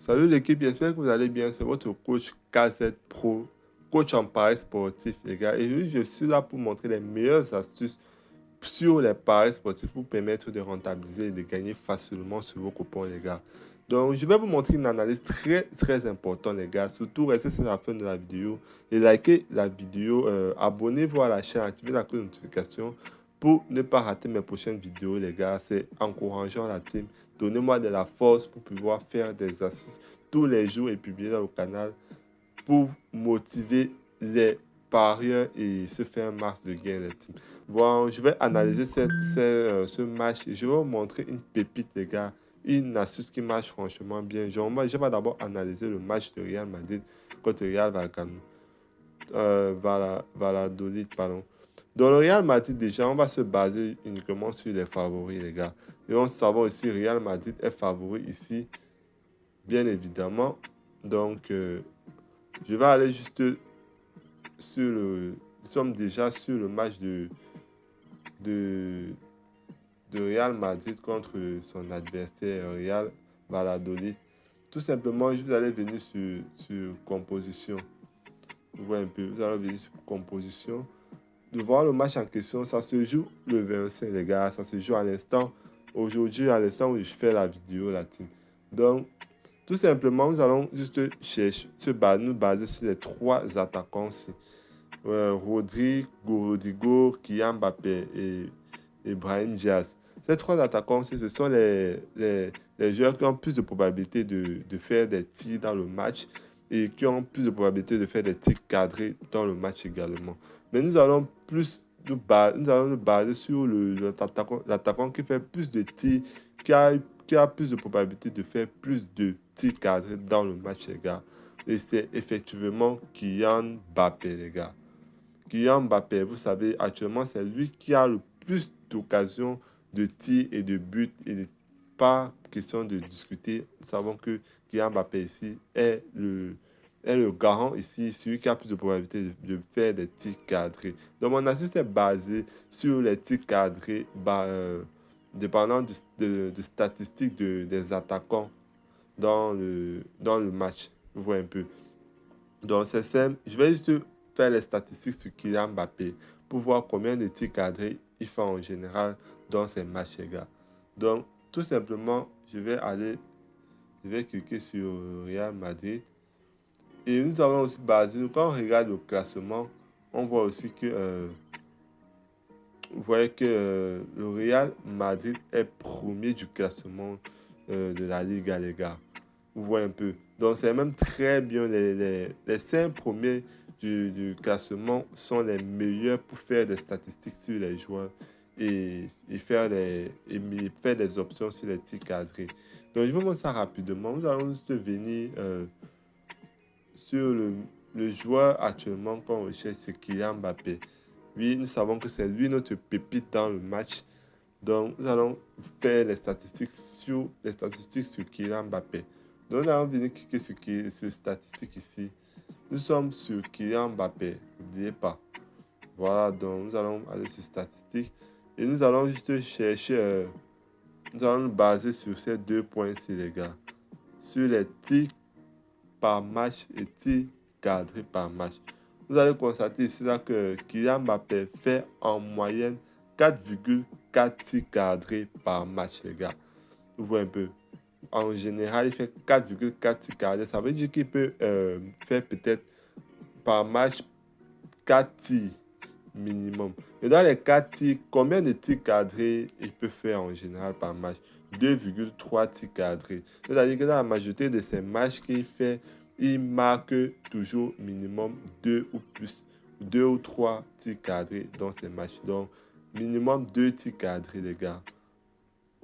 Salut l'équipe, j'espère que vous allez bien. C'est votre coach KZ Pro, coach en paris sportif, les gars. Et aujourd'hui, je suis là pour montrer les meilleures astuces sur les paris sportifs pour permettre de rentabiliser et de gagner facilement sur vos coupons, les gars. Donc, je vais vous montrer une analyse très importante, les gars. Surtout, restez sur la fin de la vidéo et likez la vidéo. Abonnez-vous à la chaîne, activez la cloche de notification pour ne pas rater mes prochaines vidéos, les gars. C'est encourageant la team. Donnez-moi de la force pour pouvoir faire des astuces tous les jours et publier dans le canal pour motiver les parieurs et se faire un max de gains, les teams. Bon, je vais analyser ce match et je vais vous montrer une pépite, les gars. Une astuce qui marche franchement bien. Genre, moi, je vais d'abord analyser le match de Real Madrid contre Real Valladolid, pardon. Dans le Real Madrid, déjà, on va se baser uniquement sur les favoris, les gars. Et on sait aussi Real Madrid est favori ici, bien évidemment. Donc, je vais aller juste sur le... Nous sommes déjà sur le match de, de Real Madrid contre son adversaire Real Valladolid. Tout simplement, vous allez venir sur composition. Vous voyez un peu, vous allez venir sur composition. De voir le match en question, ça se joue le 25, les gars. Ça se joue à l'instant. Aujourd'hui, à l'instant où je fais la vidéo, la team. Donc, tout simplement, nous allons juste chercher, nous baser sur les trois attaquants. Rodrigo, Kylian Mbappé et Brahim Diaz. Ces trois attaquants, ce sont les joueurs qui ont plus de probabilité de faire des tirs dans le match et qui ont plus de probabilité de faire des tirs cadrés dans le match également. Mais nous allons nous baser sur l'attaquant qui fait plus de tirs, qui a plus de probabilité de faire plus de tirs cadrés dans le match, les gars. Et c'est effectivement Kylian Mbappé, les gars. Kylian Mbappé, vous savez, actuellement, c'est lui qui a le plus d'occasions de tir et de but. Et pas question de discuter. Nous savons que Kylian Mbappé ici est le garant ici, celui qui a plus de probabilité de faire des tirs cadrés. Donc, mon astuce est basée sur les tirs cadrés, dépendant de statistiques des attaquants dans le match. Vous voyez un peu. Donc, c'est simple. Je vais juste faire les statistiques sur Kylian Mbappé pour voir combien de tirs cadrés il fait en général dans ses matchs, les gars. Donc, tout simplement, je vais cliquer sur Real Madrid. Et nous avons aussi basé, quand on regarde le classement, on voit aussi que, vous voyez que le Real Madrid est premier du classement de la Liga, les gars. Vous voyez un peu. Donc, c'est même très bien. Les 5 premiers du classement sont les meilleurs pour faire des statistiques sur les joueurs et faire des options sur les tirs cadrés. Donc, je vais vous montrer ça rapidement. Nous allons juste venir sur le joueur actuellement qu'on recherche, c'est Kylian Mbappé. Oui, nous savons que c'est lui notre pépite dans le match. Donc, nous allons faire les statistiques sur Kylian Mbappé. Donc, nous allons venir cliquer sur statistiques ici. Nous sommes sur Kylian Mbappé. N'oubliez pas. Voilà, donc nous allons aller sur statistiques. Et nous allons juste chercher. Nous allons nous baser sur ces 2 points-ci, les gars. Sur les tirs par match et tirs cadrés par match. Vous allez constater ici là que Kylian Mbappé fait en moyenne 4,4 tirs cadrés par match, les gars. Vous voyez un peu. En général, il fait 4,4 tirs cadrés. Ça veut dire qu'il peut faire peut-être par match 4 tirs minimum. Et dans les 4 tirs, combien de tirs cadrés il peut faire en général par match? 2,3 tirs cadrés. C'est-à-dire que dans la majorité de ces matchs qu'il fait, il marque toujours minimum 2 ou plus, 2 ou 3 tirs cadrés dans ces matchs. Donc, minimum 2 tirs cadrés, les gars.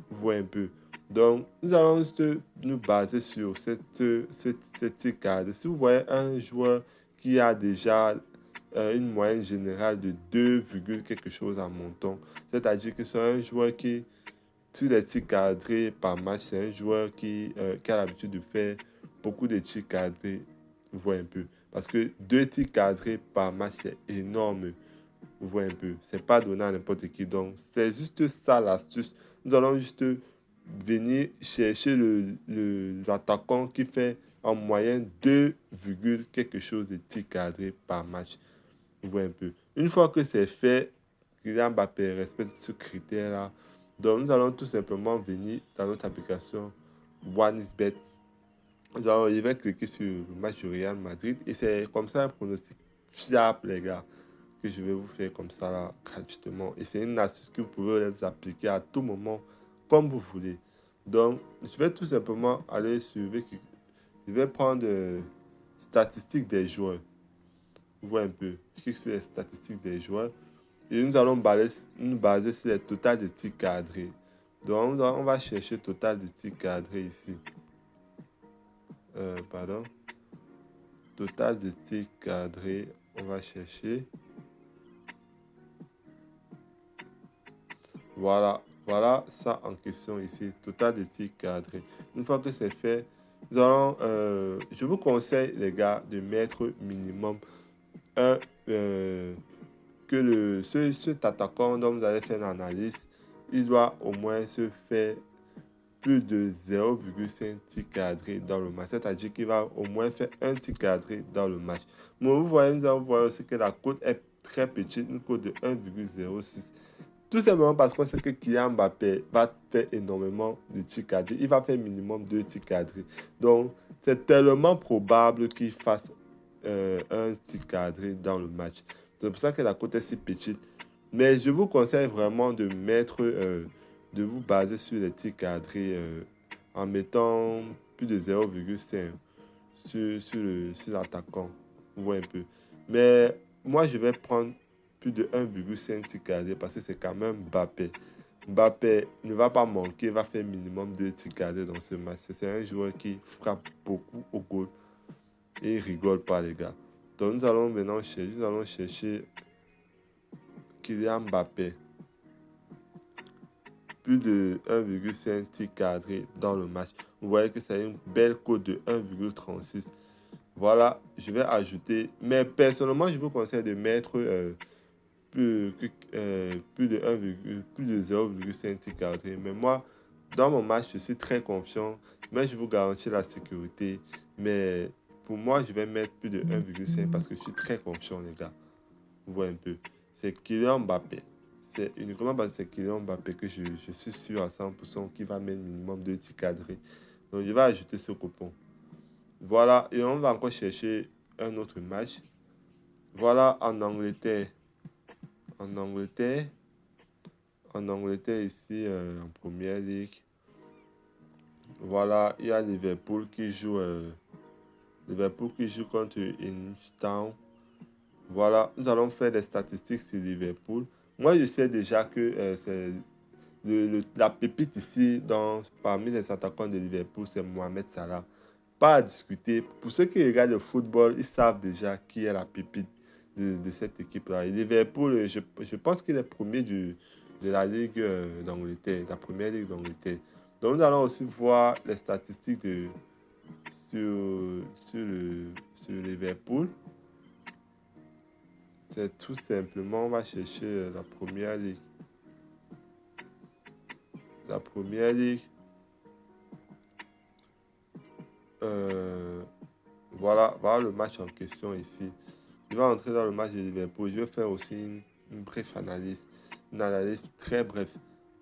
Vous voyez un peu. Donc, nous allons juste nous baser sur ce tir cadré. Si vous voyez un joueur qui a déjà une moyenne générale de 2, quelque chose en montant, c'est-à-dire que c'est un joueur qui, sur les tirs cadrés par match, c'est un joueur qui a l'habitude de faire beaucoup de tirs cadrés. Vous voyez un peu. Parce que 2 tirs cadrés par match, c'est énorme. Vous voyez un peu. C'est pas donné à n'importe qui. Donc, c'est juste ça l'astuce. Nous allons juste venir chercher l'attaquant qui fait en moyenne 2, quelque chose de tirs cadrés par match. Vous voyez un peu. Une fois que c'est fait, Kylian Mbappé respecte ce critère-là. Donc, nous allons tout simplement venir dans notre application OneXBet. Je vais cliquer sur le match du Real Madrid et c'est comme ça un pronostic fiable, les gars, que je vais vous faire comme ça là, gratuitement. Et c'est une astuce que vous pouvez les appliquer à tout moment, comme vous voulez. Donc, je vais tout simplement aller sur... Je vais prendre statistiques des joueurs. Vous voyez un peu. Je clique sur les statistiques des joueurs. Et nous allons nous baser sur les totales de tirs cadrés. Donc, on va chercher total de tirs cadrés ici. Pardon. Total de tirs cadrés. On va chercher. Voilà. Voilà ça en question ici. Total de tirs cadrés. Une fois que c'est fait, nous allons, je vous conseille, les gars, de mettre minimum un, que cet attaquant dont vous allez faire l'analyse, il doit au moins se faire plus de 0,5 tir cadré dans le match. C'est-à-dire qu'il va au moins faire un tir cadré dans le match. Mais vous voyez, nous allons voir aussi que la cote est très petite, une cote de 1,06. Tout simplement parce qu'on sait que Kylian Mbappé va faire énormément de tirs cadrés. Il va faire minimum 2 tirs cadrés. Donc, c'est tellement probable qu'il fasse un tir cadré dans le match. C'est pour ça que la cote est si petite. Mais je vous conseille vraiment de de vous baser sur les tirs cadrés en mettant plus de 0,5 sur l'attaquant. Vous voyez un peu. Mais moi, je vais prendre plus de 1,5 tirs cadrés parce que c'est quand même Mbappé. Mbappé ne va pas manquer, va faire minimum 2 tirs cadrés dans ce match. C'est un joueur qui frappe beaucoup au goal et il rigole pas, les gars. Donc, nous allons chercher Kylian Mbappé. Plus de 1,5 tir cadré dans le match. Vous voyez que c'est une belle cote de 1,36. Voilà, je vais ajouter. Mais personnellement, je vous conseille de mettre plus de 0,5 tir cadré. Mais moi, dans mon match, je suis très confiant. Mais je vous garantis la sécurité. Mais pour moi, je vais mettre plus de 1,5 parce que je suis très confiant, les gars. Vous voyez un peu. C'est Kylian Mbappé. C'est uniquement parce que c'est Kylian Mbappé que je suis sûr à 100% qu'il va mettre minimum 2 tirs cadrés. Donc, je vais ajouter ce coupon. Voilà, et on va encore chercher un autre match. Voilà, en Angleterre. En Angleterre. En Angleterre, ici, en Première Ligue. Voilà, il y a Liverpool qui joue contre Ipswich Town. Voilà, nous allons faire des statistiques sur Liverpool. Moi, je sais déjà que c'est la pépite ici parmi les attaquants de Liverpool, c'est Mohamed Salah. Pas à discuter. Pour ceux qui regardent le football, ils savent déjà qui est la pépite de cette équipe-là. Et Liverpool, je pense qu'il est premier de la Ligue d'Angleterre, la première Ligue d'Angleterre. Donc, nous allons aussi voir les statistiques sur Liverpool. C'est tout simplement, on va chercher la première ligue. La première ligue. Voilà, voilà le match en question ici. Je vais entrer dans le match de Liverpool. Je vais faire aussi une brève analyse. Une analyse très brève.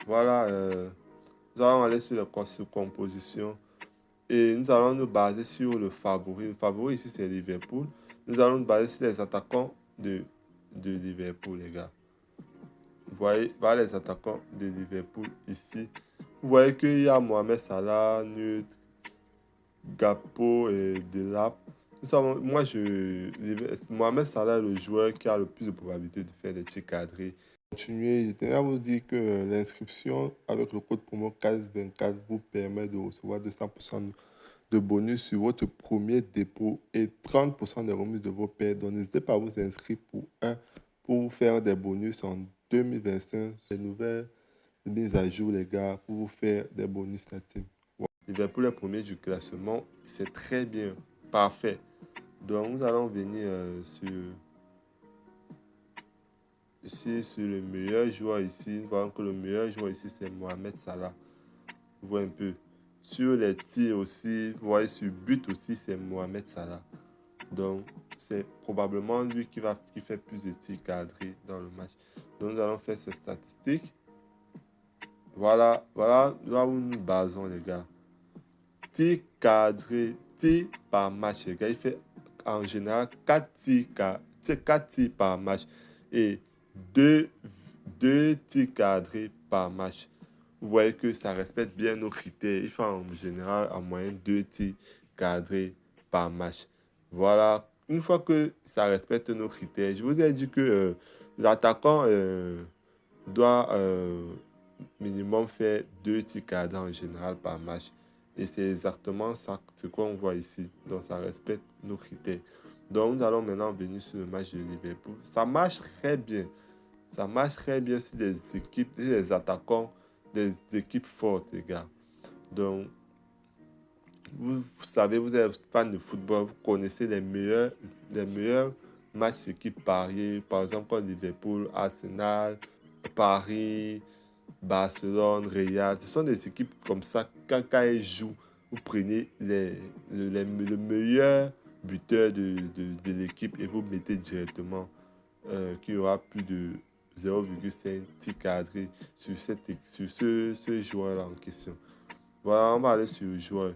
Voilà, nous allons aller sur la composition. Et nous allons nous baser sur le favori. Le favori ici, c'est Liverpool. Nous allons nous baser sur les attaquants de Liverpool, les gars. Vous voyez, voilà les attaquants de Liverpool ici. Vous voyez qu'il y a Mohamed Salah, Nutt, Gakpo et Delap. Mohamed Salah est le joueur qui a le plus de probabilité de faire des tirs cadrés. Continuez, je tenais à vous dire que l'inscription avec le code promo 424 vous permet de recevoir 200% de bonus sur votre premier dépôt et 30% des remises de vos pairs. Donc, n'hésitez pas à vous inscrire pour faire des bonus en 2025. Des nouvelles mises à jour, les gars, pour vous faire des bonus la team. Liverpool est premier du classement. C'est très bien. Parfait. Donc, nous allons venir ici sur le meilleur joueur ici. Nous voyons que le meilleur joueur ici, c'est Mohamed Salah. Vous voyez un peu. Sur les tirs aussi, vous voyez sur but aussi, c'est Mohamed Salah. Donc, c'est probablement lui qui fait plus de tirs cadrés dans le match. Donc, nous allons faire ces statistiques. Voilà là où nous basons, les gars. Tirs cadrés, tirs par match, les gars. Il fait en général 4 tirs par match et 2 tirs cadrés par match. Vous voyez que ça respecte bien nos critères. Il fait en général en moyenne 2 tirs cadrés par match. Voilà. Une fois que ça respecte nos critères, je vous ai dit que l'attaquant doit minimum faire 2 tirs cadrés en général par match. Et c'est exactement ça, ce qu'on voit ici. Donc ça respecte nos critères. Donc nous allons maintenant venir sur le match de Liverpool. Ça marche très bien. Ça marche très bien sur des équipes, des attaquants, des équipes fortes, les gars. Donc, vous savez, vous êtes fan de football, vous connaissez les meilleurs matchs d'équipe pariés, par exemple comme Liverpool, Arsenal, Paris, Barcelone, Real. Ce sont des équipes comme ça, quand elles jouent, vous prenez le meilleur buteur de l'équipe et vous mettez directement qu'il y aura plus de 0,5 tir cadré sur ce joueur-là en question. Voilà, on va aller sur le joueur.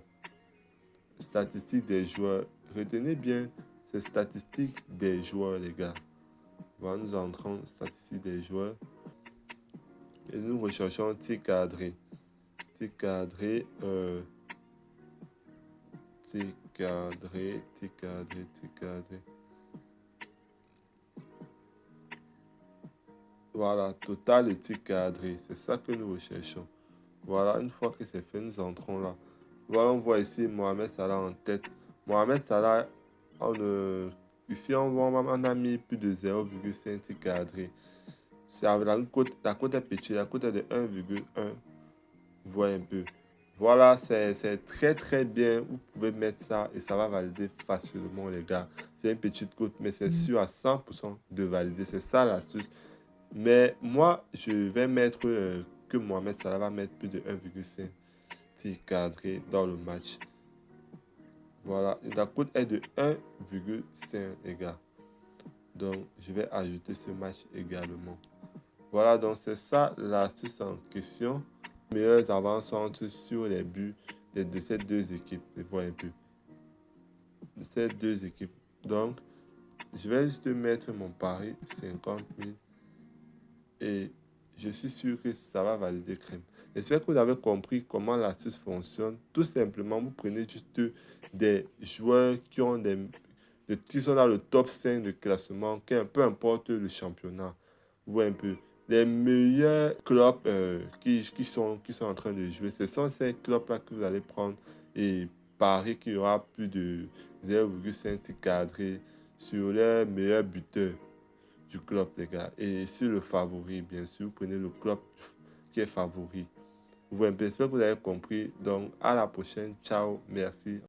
Statistiques des joueurs. Retenez bien ces statistiques des joueurs, les gars. Voilà, nous entrons statistiques des joueurs. Et nous recherchons tir cadré. Tir cadré, tir cadré, tir cadré, tir cadré. Voilà, total et tir cadré. C'est ça que nous recherchons. Voilà, une fois que c'est fait, nous entrons là. Voilà, on voit ici Mohamed Salah en tête. Mohamed Salah, ici on a mis plus de 0,5 tir cadré. C'est avec la cote est petite, la cote est de 1,1. Vous voyez un peu. Voilà, c'est très très bien. Vous pouvez mettre ça et ça va valider facilement, les gars. C'est une petite cote, mais c'est sûr à 100% de valider. C'est ça l'astuce. Mais moi, je vais mettre que Mohamed Salah va mettre plus de 1,5 tir cadré dans le match. Voilà, la cote est de 1,5, les gars. Donc, je vais ajouter ce match également. Voilà, donc c'est ça l'astuce en question. Meilleures avances sont sur les buts de ces deux équipes. Je vois un peu. De ces deux équipes. Donc, je vais juste mettre mon pari 50 000 et je suis sûr que ça va valider crème. J'espère que vous avez compris comment l'astuce fonctionne. Tout simplement, vous prenez juste des joueurs qui sont dans le top 5 de classement, peu importe le championnat. Vous voyez un peu. Les meilleurs clubs qui sont en train de jouer, ce sont ces clubs-là que vous allez prendre et parier qu'il y aura plus de 0,5 cadré sur les meilleurs buteurs du club, les gars. Et sur le favori, bien sûr, vous prenez le club qui est favori. Vous voyez, j'espère que vous avez compris. Donc, à la prochaine. Ciao. Merci.